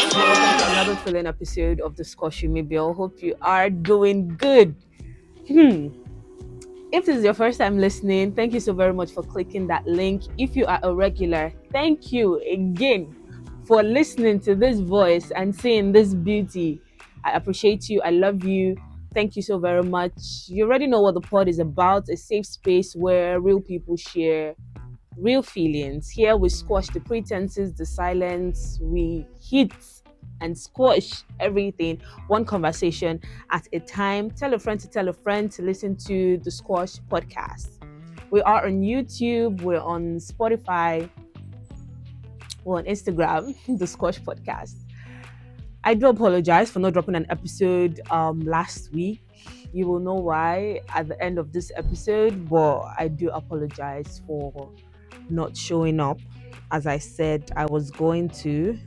Welcome to another thrilling episode of the Squash with Me Bill. Hope you are doing good. If this is your first time listening, thank you so very much for clicking that link. If you are a regular, thank you again for listening to this voice and seeing this beauty. I appreciate you. I love you. Thank you so very much. You already know what the pod is about, a safe space where real people share real feelings. Here we squash the pretenses, the silence, we hit and squash everything, one conversation at a time. Tell a friend to tell a friend to listen to the Squash podcast. We are on YouTube, we're on Spotify, we're on Instagram, the Squash podcast. I do apologize for not dropping an episode last week. You will know why at the end of this episode, but I do apologize for not showing up as I said I was going to.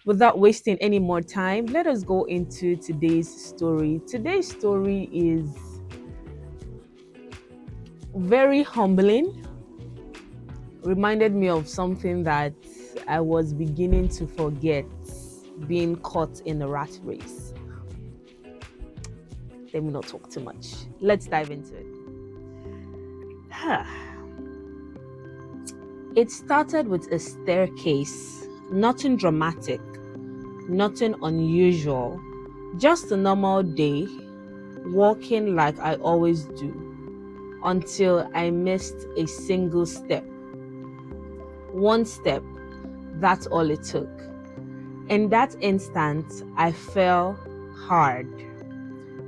Without wasting any more time, let us go into today's story. Today's story is very humbling. Reminded me of something that I was beginning to forget, being caught in a rat race. Let me not talk too much. Let's dive into it. It started with a staircase, nothing dramatic, nothing unusual, just a normal day, walking like I always do, until I missed a single step. One step, that's all it took. In that instant, I fell hard.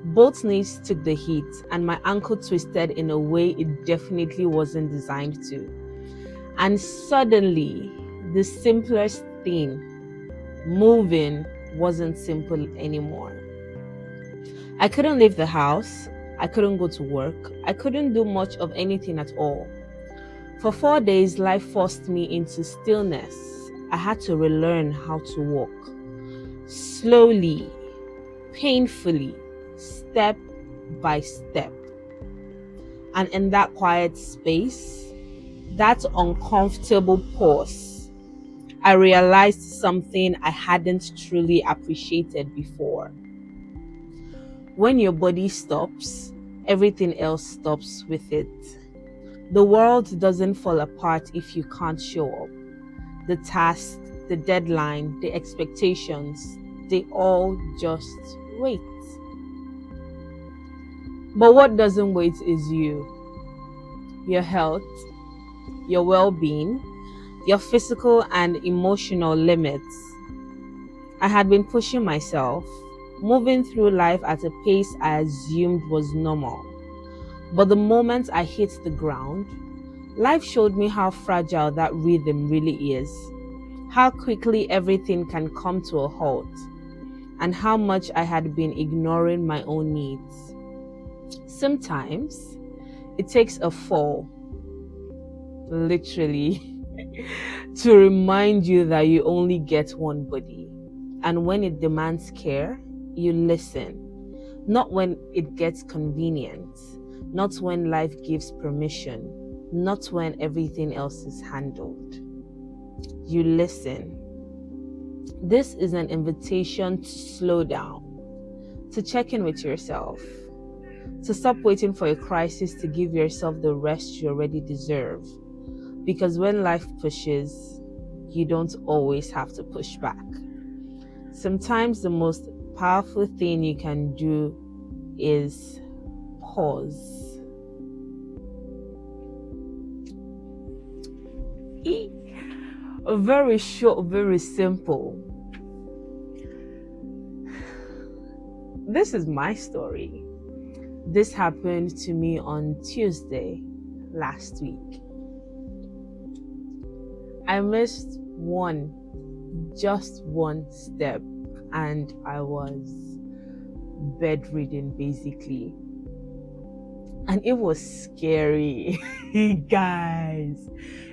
Both knees took the heat, and my ankle twisted in a way it definitely wasn't designed to. And suddenly, the simplest thing, moving, wasn't simple anymore. I couldn't leave the house. I couldn't go to work. I couldn't do much of anything at all. For 4 days, life forced me into stillness. I had to relearn how to walk. Slowly, painfully, step by step. And in that quiet space, that uncomfortable pause, I realized something I hadn't truly appreciated before. When your body stops, everything else stops with it. The world doesn't fall apart if you can't show up. The task, the deadline, the expectations, they all just wait. But what doesn't wait is you, your health, your well-being, your physical and emotional limits. I had been pushing myself, moving through life at a pace I assumed was normal. But the moment I hit the ground, life showed me how fragile that rhythm really is, how quickly everything can come to a halt, and how much I had been ignoring my own needs. Sometimes it takes a fall, literally, to remind you that you only get one body. And when it demands care, you listen. Not when it gets convenient, not when life gives permission, not when everything else is handled. You listen. This is an invitation to slow down, to check in with yourself, to stop waiting for a crisis to give yourself the rest you already deserve. Because when life pushes, you don't always have to push back. Sometimes the most powerful thing you can do is pause. Very short, very simple. This is my story. This happened to me on Tuesday last week. I missed just one step, and I was bedridden basically. And it was scary, guys.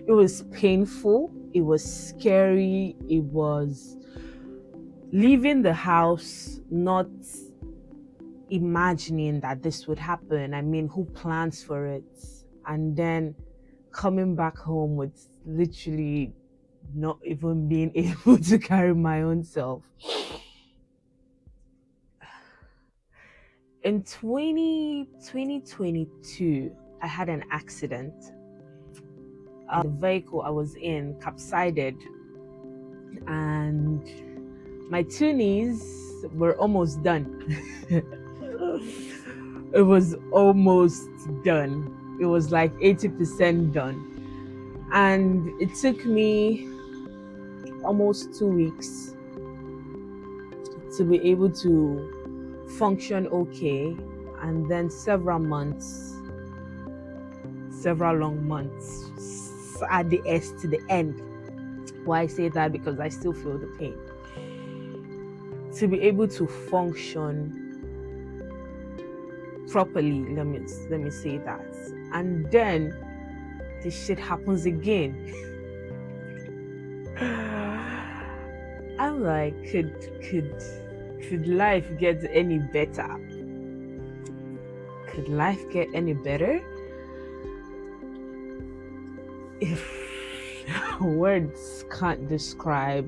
It was painful. It was scary. It was leaving the house, not imagining that this would happen. I mean, who plans for it? And then coming back home with literally not even being able to carry my own self. In 2022, I had an accident. The vehicle I was in capsized, and my two knees were almost done. It was almost done. It was like 80% done. And it took me almost 2 weeks to be able to function okay, and then several long months, add the S to the end. Why I say that? Because I still feel the pain. To be able to function properly, let me say that. And then this shit happens again. I'm like, could life get any better? Could life get any better? If words can't describe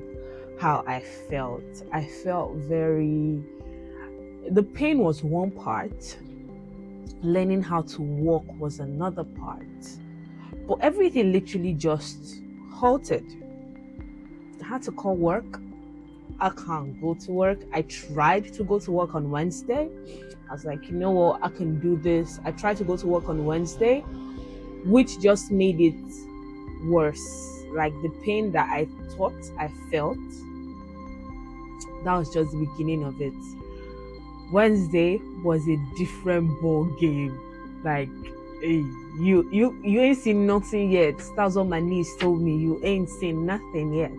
how I felt. I felt the pain was one part, learning how to walk was another part. But everything literally just halted. I had to call work. I can't go to work. I tried to go to work on Wednesday. I was like, you know what, I can do this. I tried to go to work on Wednesday, which just made it worse. Like the pain that I thought I felt, that was just the beginning of it. Wednesday was a different ball game. Like, hey, you ain't seen nothing yet. That's what my niece told me. You ain't seen nothing yet.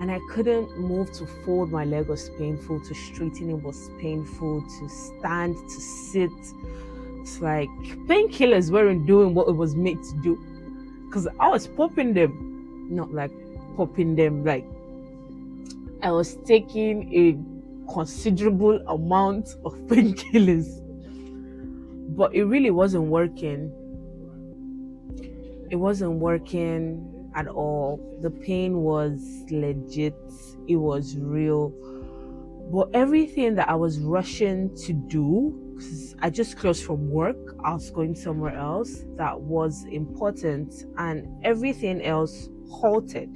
And I couldn't move. To fold my leg was painful. To straighten it was painful. To stand, to sit. It's like painkillers weren't doing what it was made to do. Because I was popping them. Not like popping them. Like I was taking a considerable amount of painkillers. But it really wasn't working. It wasn't working at all. The pain was legit. It was real. But everything that I was rushing to do, because I just closed from work, I was going somewhere else that was important, and everything else halted.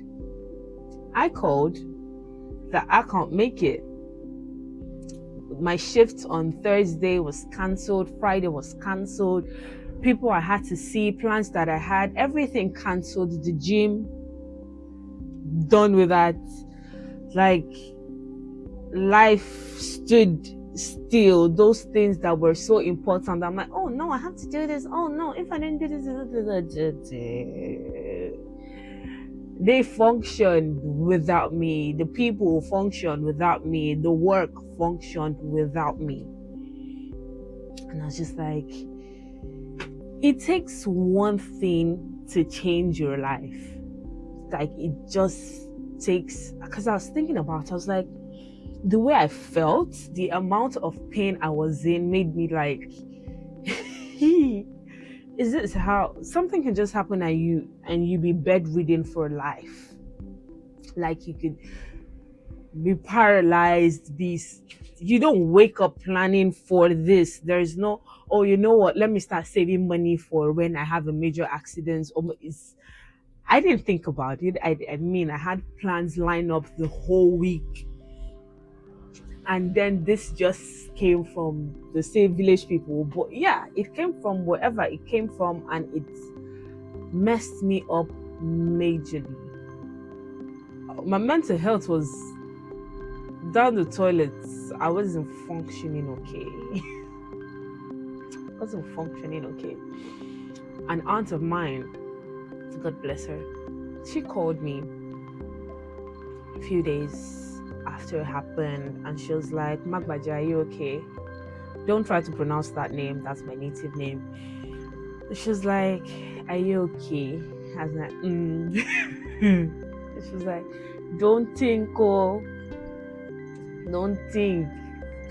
I called that I can't make it. My shift on Thursday was cancelled. Friday was cancelled. People I had to see, plans that I had, everything cancelled. The gym, done with that. Like, life stood still. Those things that were so important, I'm like, oh no, I have to do this. Oh no, if I didn't do this, they functioned without me. The people functioned without me. The work functioned without me. And I was just like, it takes one thing to change your life. Like, it just takes, because I was thinking about it, I was like, the way I felt, the amount of pain I was in made me like, is this how something can just happen at you and you be bedridden for life? Like, you could be paralyzed, you don't wake up planning for this. There's no, oh, you know what, let me start saving money for when I have a major accident. I didn't think about it. I mean, I had plans lined up the whole week. And then this just came from the same village people. But yeah, it came from wherever it came from, and it messed me up majorly. My mental health was down the toilets. I wasn't functioning okay. An aunt of mine, God bless her, she called me a few days after it happened, and she was like, Magbaja, are you okay? Don't try to pronounce that name. That's my native name. She was like, are you okay? I was like, She was like, don't think,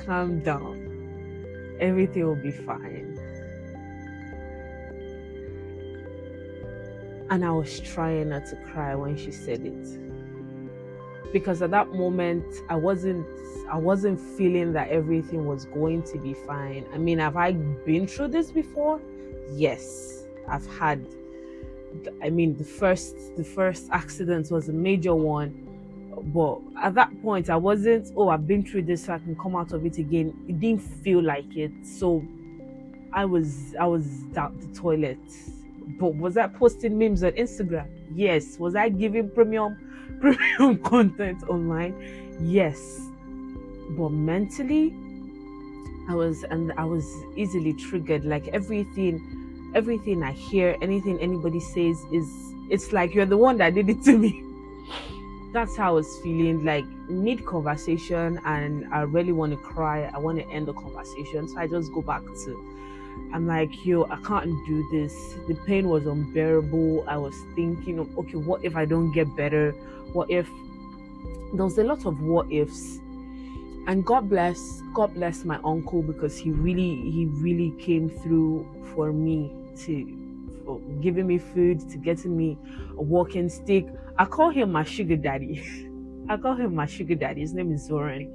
calm down. Everything will be fine. And I was trying not to cry when she said it. Because at that moment I wasn't feeling that everything was going to be fine. I mean, have I been through this before? Yes. I've had, I mean, the first accident was a major one. But at that point I wasn't, oh, I've been through this so I can come out of it again. It didn't feel like it. So I was down the toilet. But was I posting memes on Instagram? Yes. Was I giving premium content online? Yes. But mentally, I was easily triggered. Like everything I hear, anything anybody says it's like you're the one that did it to me. That's how I was feeling, like mid conversation, and I really want to cry. I want to end the conversation. So I just go back to, I'm like, yo, I can't do this. The pain was unbearable. I was thinking of, okay, what if I don't get better? What if, there was a lot of what ifs. And God bless my uncle, because he really came through for me, for giving me food, to getting me a walking stick. I call him my sugar daddy. I call him my sugar daddy. His name is Zoran.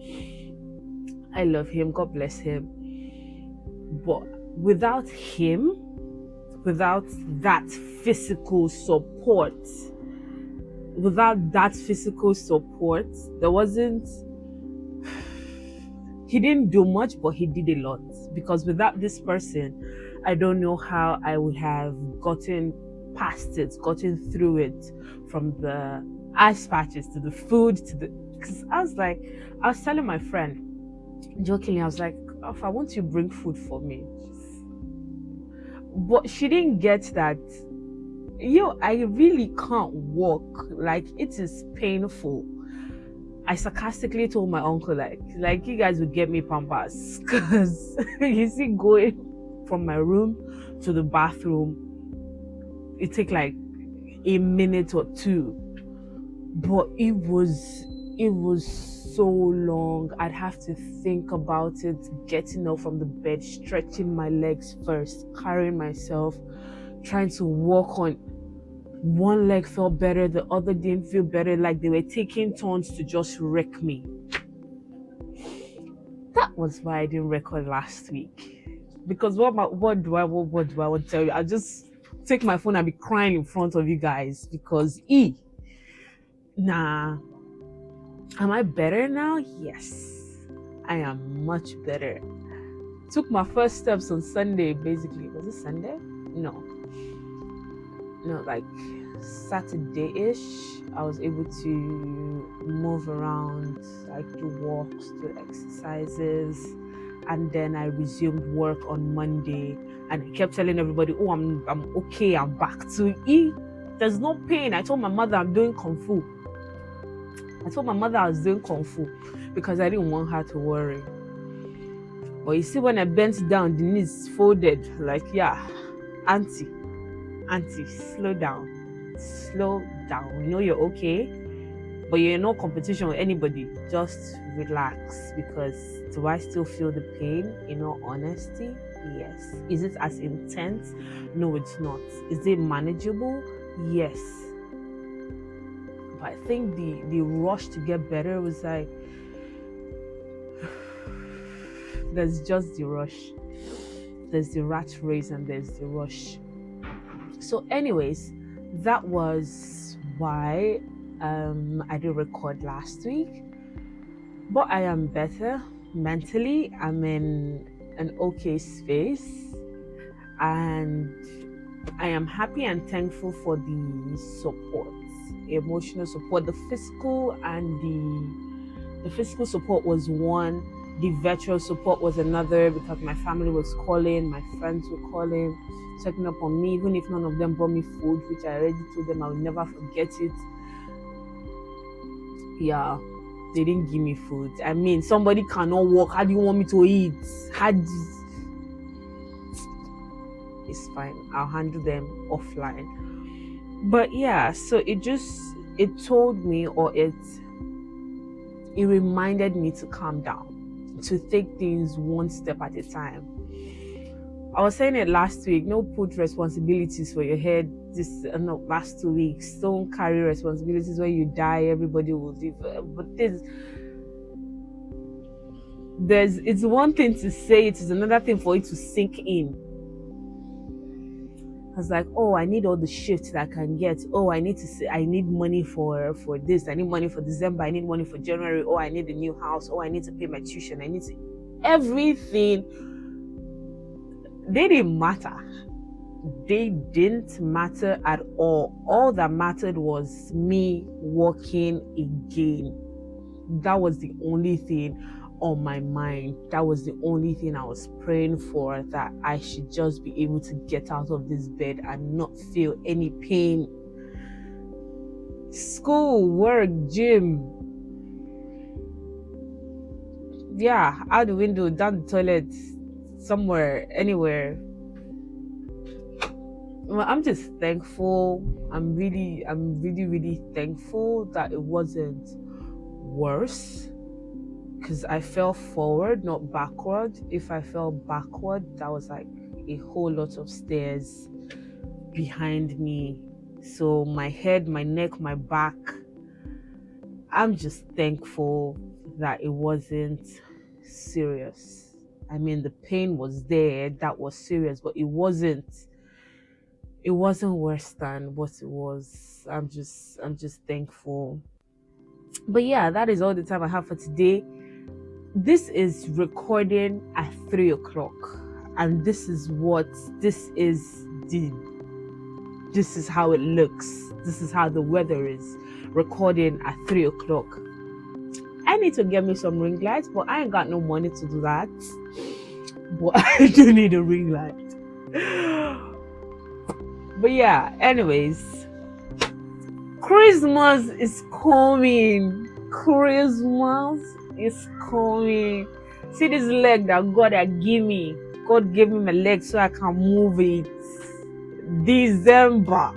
I love him. God bless him. But without him, without that physical support, there wasn't, he didn't do much, but he did a lot. Because without this person, I don't know how I would have gotten past it, gotten through it, from the ice patches to the food to the. Because I was telling my friend jokingly, I was like, oh, if I want you to bring food for me. But she didn't get that. Yo, I really can't walk. Like, it is painful. I sarcastically told my uncle, like you guys would get me pampers, because you see, going from my room to the bathroom, it take like a minute or two, but it was so long. I'd have to think about it, getting up from the bed, stretching my legs first, carrying myself, trying to walk on. One leg felt better, the other didn't feel better, like they were taking turns to just wreck me. That was why I didn't record last week. Because what do I want to tell you? I'll just take my phone and be crying in front of you guys, because nah. Am I better now? Yes. I am much better. Took my first steps on Sunday, basically. Was it Sunday? No, like Saturday-ish. I was able to move around, like do walks, do exercises, and then I resumed work on Monday. And I kept telling everybody, oh, I'm okay, I'm back to eat. There's no pain. I told my mother I'm doing Kung Fu. I told my mother I was doing Kung Fu because I didn't want her to worry. But you see, when I bent down, the knees folded, like, yeah, auntie, slow down. You know you're okay, but you're in no competition with anybody. Just relax, because do I still feel the pain? In all honesty, yes. Is it as intense? No, it's not. Is it manageable? Yes. But I think the rush to get better was like, there's just the rush. There's the rat race and there's the rush. So anyways, that was why I didn't record last week. But I am better mentally. I'm in an okay space, and I am happy and thankful for the support, emotional support. The physical and the physical support was one. The virtual support was another, because my family was calling, my friends were calling, checking up on me, even if none of them brought me food, which I already told them I will never forget it. Yeah, they didn't give me food. I mean, somebody cannot walk. How do you want me to eat? It's fine. I'll handle them offline. But yeah, so it told me, or it reminded me to calm down, to take things one step at a time. I was saying it last week. No, put responsibilities for your head. This no last 2 weeks. Don't carry responsibilities when you die. Everybody will live. But it's one thing to say it, is another thing for it to sink in. I was like, oh, I need all the shifts that I can get. Oh, I need money for this. I need money for December. I need money for January. Oh, I need a new house. Oh, I need to pay my tuition. I need to everything. They didn't matter. They didn't matter at all. All that mattered was me walking again. That was the only thing on my mind. That was the only thing I was praying for, that I should just be able to get out of this bed and not feel any pain. School, work, gym, yeah, out the window, down the toilet, somewhere, anywhere. Well, I'm just thankful. I'm really thankful that it wasn't worse, because I fell forward, not backward. If I fell backward, that was like a whole lot of stairs behind me. So my head, my neck, my back, I'm just thankful that it wasn't serious. I mean, the pain was there, that was serious, but it wasn't worse than what it was. I'm just thankful. But yeah, that is all the time I have for today. This is recording at 3:00, and this is how it looks. This is how the weather is, recording at 3:00. I need to get me some ring lights, but I ain't got no money to do that. But I do need a ring light. But yeah, anyways, Christmas is coming. Christmas is coming. See this leg that God gave me. God gave me my leg so I can move it. December.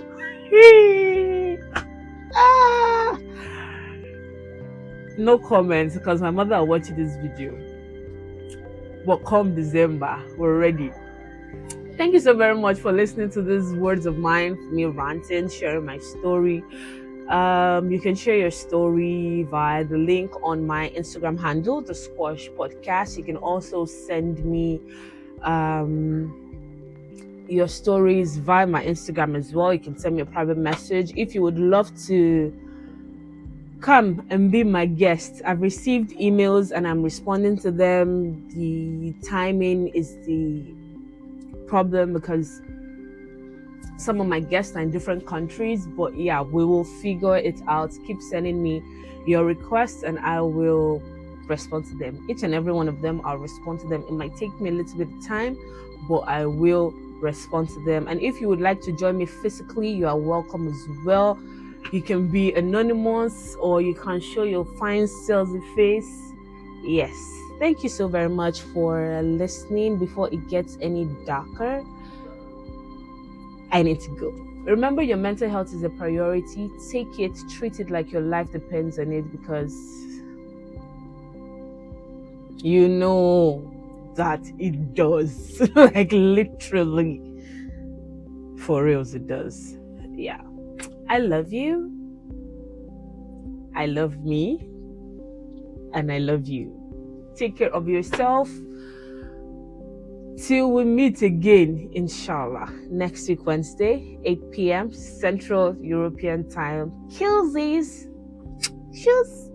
No comments, because my mother will watch this video. But come December, we're ready. Thank you so very much for listening to these words of mine, me ranting, sharing my story. You can share your story via the link on my Instagram handle, the Squash Podcast. You can also send me your stories via my Instagram as well. You can send me a private message if you would love to come and be my guest. I've received emails and I'm responding to them. The timing is the problem because some of my guests are in different countries, but yeah, we will figure it out. Keep sending me your requests and I will respond to them. Each and every one of them, I'll respond to them. It might take me a little bit of time, but I will respond to them. And if you would like to join me physically, you are welcome as well. You can be anonymous or you can show your fine salesy face. Yes. Thank you so very much for listening. Before it gets any darker, I need to go. Remember, your mental health is a priority. Take it, treat it like your life depends on it, because you know that it does. Like literally, for reals, it does. Yeah. I love you. I love me. And I love you. Take care of yourself. Till we meet again, inshallah, next week, Wednesday, 8 p.m. Central European Time. Killsies. Cheers.